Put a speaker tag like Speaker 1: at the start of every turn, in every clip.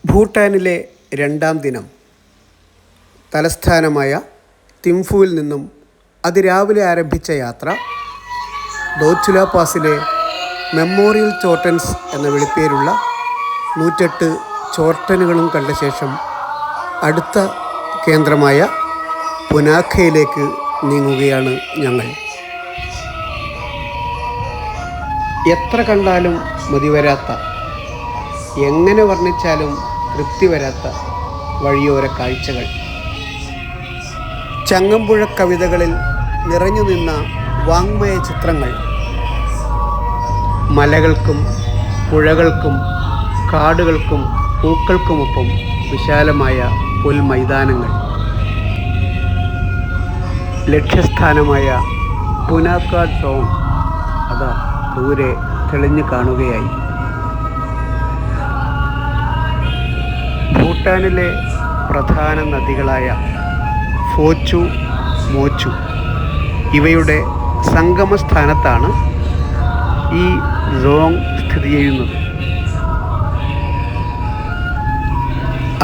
Speaker 1: ഭൂട്ടാനിലെ രണ്ടാം ദിനം തലസ്ഥാനമായ തിംഫുവിൽ നിന്നും അതിരാവിലെ ആരംഭിച്ച യാത്ര ദോച്ചുല പാസിലെ മെമ്മോറിയൽ ചോർട്ടൻസ് എന്ന വിളിപ്പേരുള്ള 108 ചോർട്ടനുകളും കണ്ട ശേഷം അടുത്ത കേന്ദ്രമായ പുനാഖയിലേക്ക് നീങ്ങുകയാണ് ഞങ്ങൾ. എത്ര കണ്ടാലും മതിവരാത്ത, എങ്ങനെ വർണ്ണിച്ചാലും തൃപ്തി വരാത്ത വഴിയോര കാഴ്ചകൾ. ചങ്ങമ്പുഴ കവിതകളിൽ നിറഞ്ഞു നിന്ന വാങ്മയ ചിത്രങ്ങൾ. മലകൾക്കും പുഴകൾക്കും കാടുകൾക്കും പൂക്കൾക്കുമൊപ്പം വിശാലമായ പുൽമൈതാനങ്ങൾ. ലക്ഷ്യസ്ഥാനമായ പുനാക്കാട് സോൺ അതാ ദൂരെ തെളിഞ്ഞു കാണുകയായി. ഭൂട്ടാനിലെ പ്രധാന നദികളായ ഫോച്ചു, മോച്ചു ഇവയുടെ സംഗമസ്ഥാനത്താണ് ഈ സോങ് സ്ഥിതി ചെയ്യുന്നത്.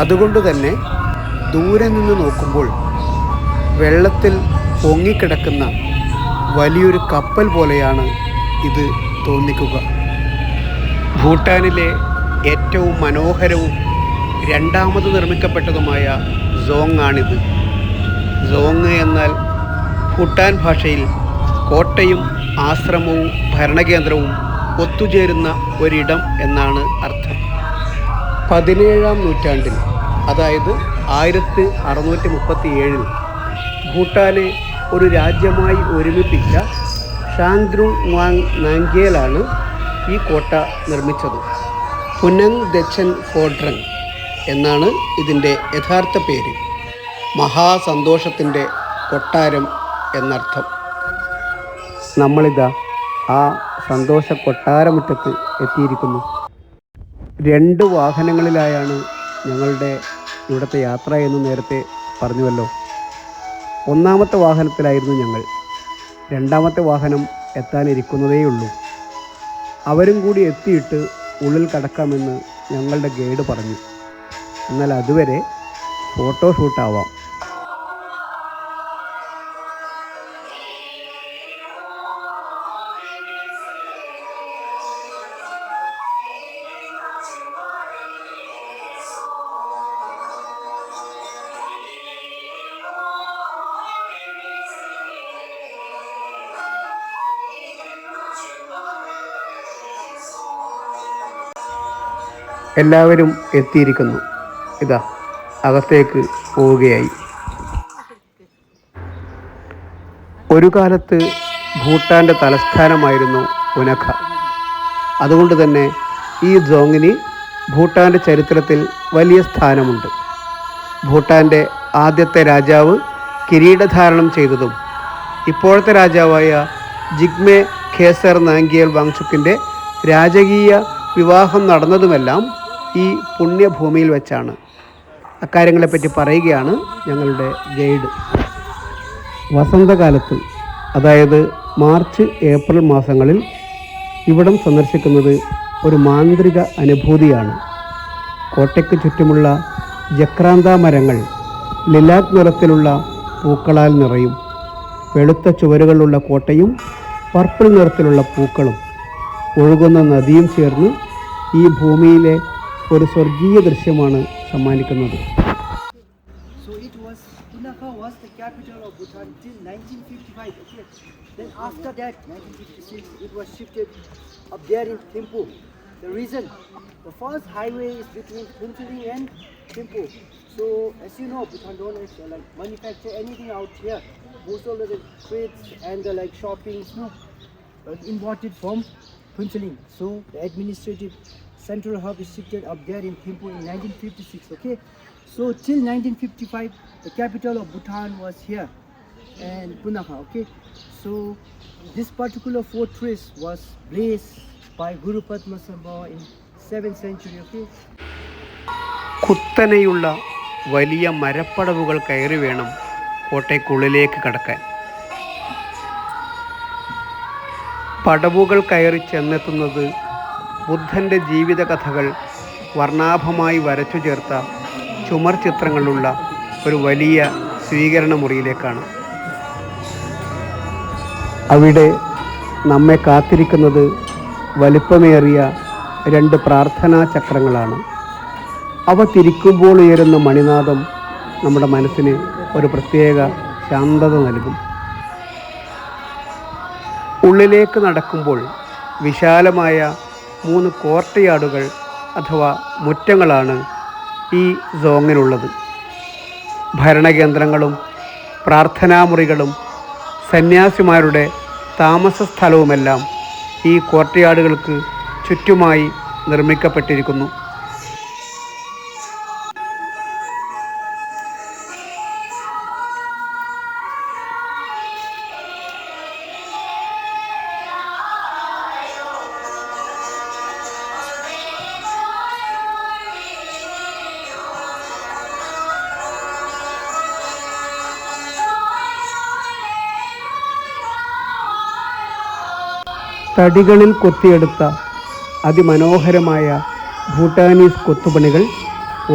Speaker 1: അതുകൊണ്ട് തന്നെ ദൂരെ നിന്ന് നോക്കുമ്പോൾ വെള്ളത്തിൽ പൊങ്ങിക്കിടക്കുന്ന വലിയൊരു കപ്പൽ പോലെയാണ് ഇത് തോന്നിക്കുക. ഭൂട്ടാനിലെ ഏറ്റവും മനോഹരവും രണ്ടാമത് നിർമ്മിക്കപ്പെട്ടതുമായ സോങ് ആണിത്. സോങ് എന്നാൽ ഭൂട്ടാൻ ഭാഷയിൽ കോട്ടയും ആശ്രമവും ഭരണകേന്ദ്രവും ഒത്തുചേരുന്ന ഒരിടം എന്നാണ് അർത്ഥം. 17-ാം നൂറ്റാണ്ടിൽ, അതായത് 1637 ഭൂട്ടാനെ ഒരു രാജ്യമായി ഒരുമിപ്പിച്ച ഷാങ്ദ്രുങ് വാങ് നാംഗ്യേലാണ് ഈ കോട്ട നിർമ്മിച്ചത്. പുനങ് ദച്ചൻ ഫോഡ്രങ് എന്നാണ് ഇതിൻ്റെ യഥാർത്ഥ പേര്. മഹാസന്തോഷത്തിൻ്റെ കൊട്ടാരം എന്നർത്ഥം. നമ്മളിതാ ആ സന്തോഷ കൊട്ടാരമുറ്റത്ത് എത്തിയിരിക്കുന്നു. 2 വാഹനങ്ങളിലായാണ് ഞങ്ങളുടെ ഇവിടുത്തെ യാത്ര എന്ന് നേരത്തെ പറഞ്ഞുവല്ലോ. ഒന്നാമത്തെ വാഹനത്തിലായിരുന്നു ഞങ്ങൾ. രണ്ടാമത്തെ വാഹനം എത്താനിരിക്കുന്നതേയുള്ളൂ. അവരും കൂടി എത്തിയിട്ട് ഉള്ളിൽ കടക്കാമെന്ന് ഞങ്ങളുടെ ഗൈഡ് പറഞ്ഞു. എന്നാൽ അതുവരെ ഫോട്ടോഷൂട്ടാവാം. എല്ലാവരും എത്തിയിരിക്കുന്നു. ഇതാ അകത്തേക്ക് പോവുകയായി. ഒരു കാലത്ത് ഭൂട്ടാൻ്റെ തലസ്ഥാനമായിരുന്നു പുനഖ. അതുകൊണ്ട് തന്നെ ഈ സോങ്ങിന് ഭൂട്ടാൻ്റെ ചരിത്രത്തിൽ വലിയ സ്ഥാനമുണ്ട്. ഭൂട്ടാൻ്റെ ആദ്യത്തെ രാജാവ് കിരീടധാരണം ചെയ്തതും ഇപ്പോഴത്തെ രാജാവായ ജിഗ്മെ ഖേസർ നാംഗ്യേൽ വാങ്ചുക്കിൻ്റെ രാജകീയ വിവാഹം നടന്നതുമെല്ലാം ഈ പുണ്യഭൂമിയിൽ വെച്ചാണ്. അക്കാര്യങ്ങളെപ്പറ്റി പറയുകയാണ് ഞങ്ങളുടെ ഗൈഡ്. വസന്തകാലത്ത്, അതായത് മാർച്ച് ഏപ്രിൽ മാസങ്ങളിൽ ഇവിടം സന്ദർശിക്കുന്നത് ഒരു മാന്ത്രിക അനുഭൂതിയാണ്. കോട്ടയ്ക്ക് ചുറ്റുമുള്ള ജക്രാന്ത മരങ്ങൾ ലിലാക് നിറത്തിലുള്ള പൂക്കളാൽ നിറയും. വെളുത്ത ചുവരുകളുള്ള കോട്ടയും പർപ്പിൾ നിറത്തിലുള്ള പൂക്കളും ഒഴുകുന്ന നദിയും ചേർന്ന് ഈ ഭൂമിയിലെ ഒരു സ്വർഗീയ ദൃശ്യമാണ് സമ്മാനിക്കുന്നത്.
Speaker 2: So it was Punakha was the capital of Bhutan till 1955. Okay. Then after that, 1956, it was shifted up there in Thimphu. The reason, the first highway is between Phuntsholing and Thimphu. So as you know, Bhutan don't manufacture anything out here. Most of the trades and the shoppings, imported from Phuntsholing. So the administrative central hub is shifted up there in Thimphu in 1956. Okay, so till 1955 the capital of Bhutan was here and Punakha. Okay, so this particular fortress was blazed by Guru Padma Sambhava in 7th century. Okay,
Speaker 1: കുത്തനെയുള്ള വലിയ മരപ്പടവുകൾ കയറി വേണം കോട്ടയ്ക്കുള്ളിലേക്ക് കടക്കാൻ. പടവുകൾ കയറി ചെന്നെത്തുന്നത് ബുദ്ധൻ്റെ ജീവിതകഥകൾ വർണ്ണാഭമായി വരച്ചു ചേർത്ത ചുമർ ചിത്രങ്ങളുള്ള ഒരു വലിയ സ്വീകരണ മുറിയിലേക്കാണ്. അവിടെ നമ്മെ കാത്തിരിക്കുന്നത് വലിപ്പമേറിയ 2 പ്രാർത്ഥനാ ചക്രങ്ങളാണ്. അവ തിരിക്കുമ്പോൾ ഉയരുന്ന മണിനാദം നമ്മുടെ മനസ്സിന് ഒരു പ്രത്യേക ശാന്തത നൽകും. ഉള്ളിലേക്ക് നടക്കുമ്പോൾ വിശാലമായ 3 കോർട്ട്യാർഡുകൾ അഥവാ മുറ്റങ്ങളാണ് ഈ സോങ്ങിനുള്ളത്. ഭരണകേന്ദ്രങ്ങളും പ്രാർത്ഥനാമുറികളും സന്യാസിമാരുടെ താമസ സ്ഥലവുമെല്ലാം ഈ കോർട്ട്യാർഡുകൾക്ക് ചുറ്റുമായി നിർമ്മിക്കപ്പെട്ടിരിക്കുന്നു. തടികളിൽ കൊത്തിയെടുത്ത അതിമനോഹരമായ ഭൂട്ടാനീസ് കൊത്തുപണികൾ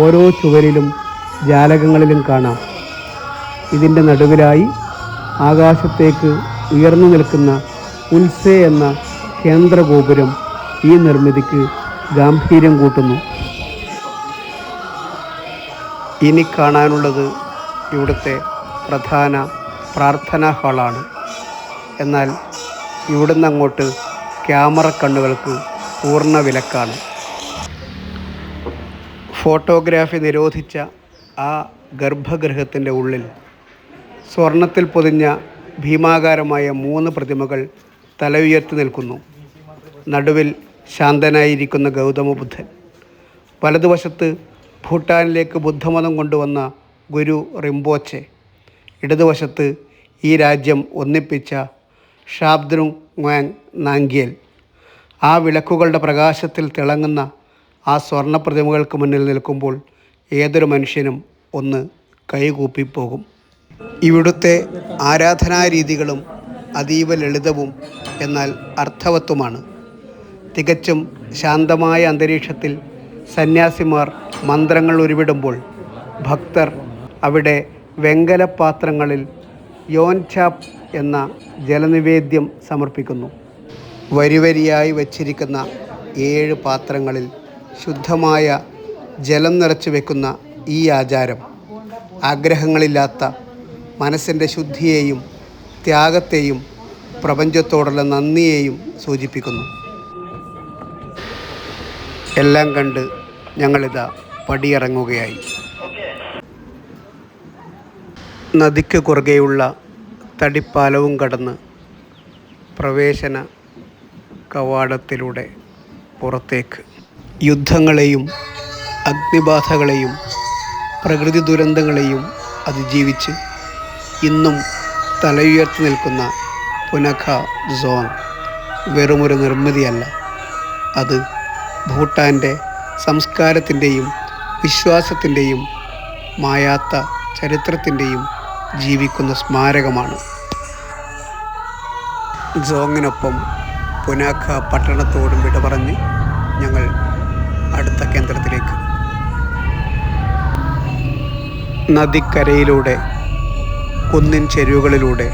Speaker 1: ഓരോ ചുവരിലും ജാലകങ്ങളിലും കാണാം. ഇതിൻ്റെ നടുവിലായി ആകാശത്തേക്ക് ഉയർന്നു നിൽക്കുന്ന ഉൽസെ എന്ന കേന്ദ്രഗോപുരം ഈ നിർമ്മിതിക്ക് ഗാംഭീര്യം കൂട്ടുന്നു. ഇനി കാണാനുള്ളത് ഇവിടുത്തെ പ്രധാന പ്രാർത്ഥനാ ഹാളാണ്. എന്നാൽ ഇവിടുന്ന് അങ്ങോട്ട് ക്യാമറ കണ്ണുകൾക്ക് പൂർണ്ണ വിലക്കാണ്. ഫോട്ടോഗ്രാഫി നിരോധിച്ച ആ ഗർഭഗൃഹത്തിൻ്റെ ഉള്ളിൽ സ്വർണത്തിൽ പൊതിഞ്ഞ ഭീമാകാരമായ 3 പ്രതിമകൾ തല ഉയർത്തി നിൽക്കുന്നു. നടുവിൽ ശാന്തനായിരിക്കുന്ന ഗൗതമ ബുദ്ധൻ, വലതുവശത്ത് ഭൂട്ടാനിലേക്ക് ബുദ്ധമതം കൊണ്ടുവന്ന ഗുരു റിംപോച്ചെ, ഇടതുവശത്ത് ഈ രാജ്യം ഒന്നിപ്പിച്ച ഷാബ്ദ്രുങ് ങ്വാങ് നാംഗ്യേൽ. ആ വിളക്കുകളുടെ പ്രകാശത്തിൽ തിളങ്ങുന്ന ആ സ്വർണ്ണ പ്രതിമകൾക്ക് മുന്നിൽ നിൽക്കുമ്പോൾ ഏതൊരു മനുഷ്യനും ഒന്ന് കൈകൂപ്പിപ്പോകും. ഇവിടുത്തെ ആരാധനാരീതികളും അതീവ ലളിതവും എന്നാൽ അർത്ഥവത്തുമാണ്. തികച്ചും ശാന്തമായ അന്തരീക്ഷത്തിൽ സന്യാസിമാർ മന്ത്രങ്ങൾ ഉരുവിടുമ്പോൾ ഭക്തർ അവിടെ വെങ്കല പാത്രങ്ങളിൽ യോൻചാപ്പ് എന്ന ജലനിവേദ്യം സമർപ്പിക്കുന്നു. വരിവരിയായി വച്ചിരിക്കുന്ന 7 പാത്രങ്ങളിൽ ശുദ്ധമായ ജലം നിറച്ചു വെക്കുന്ന ഈ ആചാരം ആഗ്രഹങ്ങളില്ലാത്ത മനസ്സിൻ്റെ ശുദ്ധിയെയും ത്യാഗത്തെയും പ്രപഞ്ചത്തോടുള്ള നന്ദിയെയും സൂചിപ്പിക്കുന്നു. എല്ലാം കണ്ട് ഞങ്ങളിതാ പടിയിറങ്ങുകയായി. നദിക്ക് കുറുകെയുള്ള തടിപ്പാലവും കടന്ന് പ്രവേശന കവാടത്തിലൂടെ പുറത്തേക്ക് യുദ്ധങ്ങളെയും അഗ്നിബാധകളെയും പ്രകൃതി ദുരന്തങ്ങളെയും അതിജീവിച്ച് ഇന്നും തലയുയർത്തി നിൽക്കുന്ന പുനഖ സോങ് വെറുമൊരു നിർമ്മിതിയല്ല. അത് ഭൂട്ടാൻ്റെ സംസ്കാരത്തിൻ്റെയും വിശ്വാസത്തിൻ്റെയും മായാത്ത ചരിത്രത്തിൻ്റെയും ജീവിക്കുന്ന സ്മാരകമാണ്. സോങ്ങിനൊപ്പം പുനാഖ പട്ടണത്തോടും വിട പറഞ്ഞ് ഞങ്ങൾ അടുത്ത കേന്ദ്രത്തിലേക്ക്. നദിക്കരയിലൂടെ കുന്നിൻ ചെരുവുകളിലൂടെ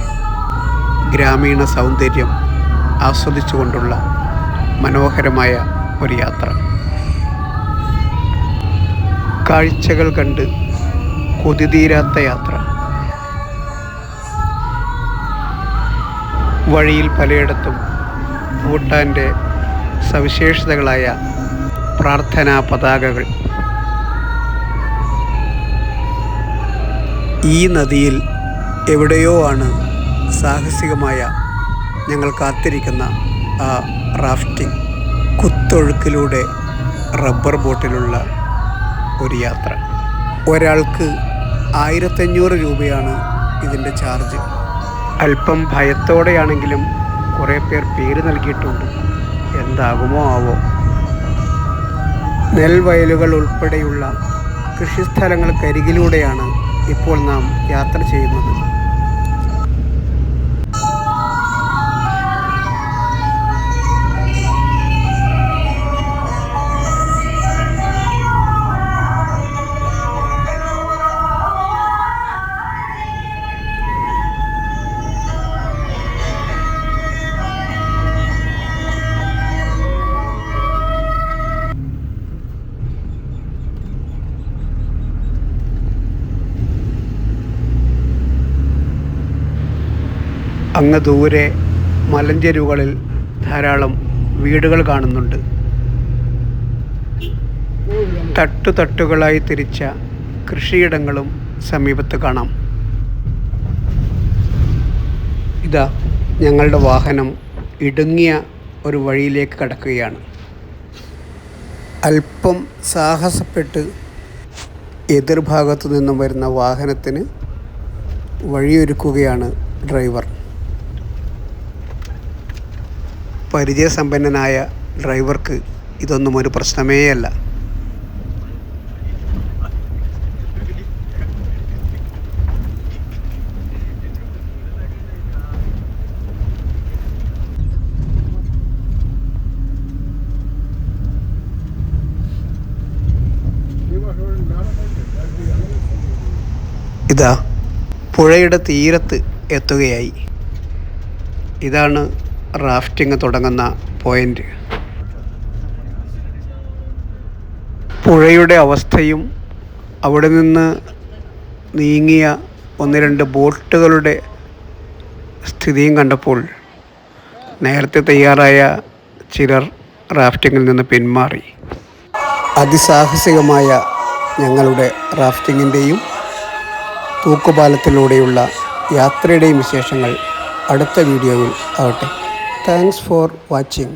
Speaker 1: ഗ്രാമീണ സൗന്ദര്യം ആസ്വദിച്ചുകൊണ്ടുള്ള മനോഹരമായ ഒരു യാത്ര. കാഴ്ചകൾ കണ്ട് കൊതിതീരാത്ത യാത്ര. വഴിയിൽ പലയിടത്തും ഭൂട്ടാൻ്റെ സവിശേഷതകളായ പ്രാർത്ഥനാ പതാകകൾ. ഈ നദിയിൽ എവിടെയോ ആണ് സാഹസികമായ ഞങ്ങൾ കാത്തിരിക്കുന്ന ആ റാഫ്റ്റിംഗ്. കുത്തൊഴുക്കിലൂടെ റബ്ബർ ബോട്ടിലുള്ള ഒരു യാത്ര. ഒരാൾക്ക് 1500 രൂപയാണ് ഇതിൻ്റെ ചാർജ്. അല്പം ഭയത്തോടെയാണെങ്കിലും കുറേ പേർ പേര് നൽകിയിട്ടുണ്ട്. എന്താകുമോ ആവോ. നെൽവയലുകൾ ഉൾപ്പെടെയുള്ള കൃഷിസ്ഥലങ്ങൾക്കരികിലൂടെയാണ് ഇപ്പോൾ നാം യാത്ര ചെയ്യുന്നത്. അങ്ങ് ദൂരെ മലഞ്ചെരുവുകളിൽ ധാരാളം വീടുകൾ കാണുന്നുണ്ട്. തട്ടുതട്ടുകളായി തിരിച്ച കൃഷിയിടങ്ങളും സമീപത്ത് കാണാം. ഇതാ ഞങ്ങളുടെ വാഹനം ഇടുങ്ങിയ ഒരു വഴിയിലേക്ക് കടക്കുകയാണ്. അല്പം സാഹസപ്പെട്ട് എതിർഭാഗത്തു നിന്നും വരുന്ന വാഹനത്തിന് വഴിയൊരുക്കുകയാണ് ഡ്രൈവർ. പരിചയസമ്പന്നനായ ഡ്രൈവർക്ക് ഇതൊന്നും ഒരു പ്രശ്നമേയല്ല. ഇതാ പുഴയുടെ തീരത്ത് എത്തുകയായി. ഇതാണ് റാഫ്റ്റിംഗ് തുടങ്ങുന്ന പോയിൻ്റ്. പുഴയുടെ അവസ്ഥയും അവിടെ നിന്ന് നീങ്ങിയ 1-2 ബോട്ടുകളുടെ സ്ഥിതിയും കണ്ടപ്പോൾ നേരത്തെ തയ്യാറായ ചിലർ റാഫ്റ്റിങ്ങിൽ നിന്ന് പിന്മാറി. അതിസാഹസികമായ ഞങ്ങളുടെ റാഫ്റ്റിങ്ങിൻ്റെയും തൂക്കുപാലത്തിലൂടെയുള്ള യാത്രയുടെയും വിശേഷങ്ങൾ അടുത്ത വീഡിയോയിൽ ആവട്ടെ. Thanks for watching.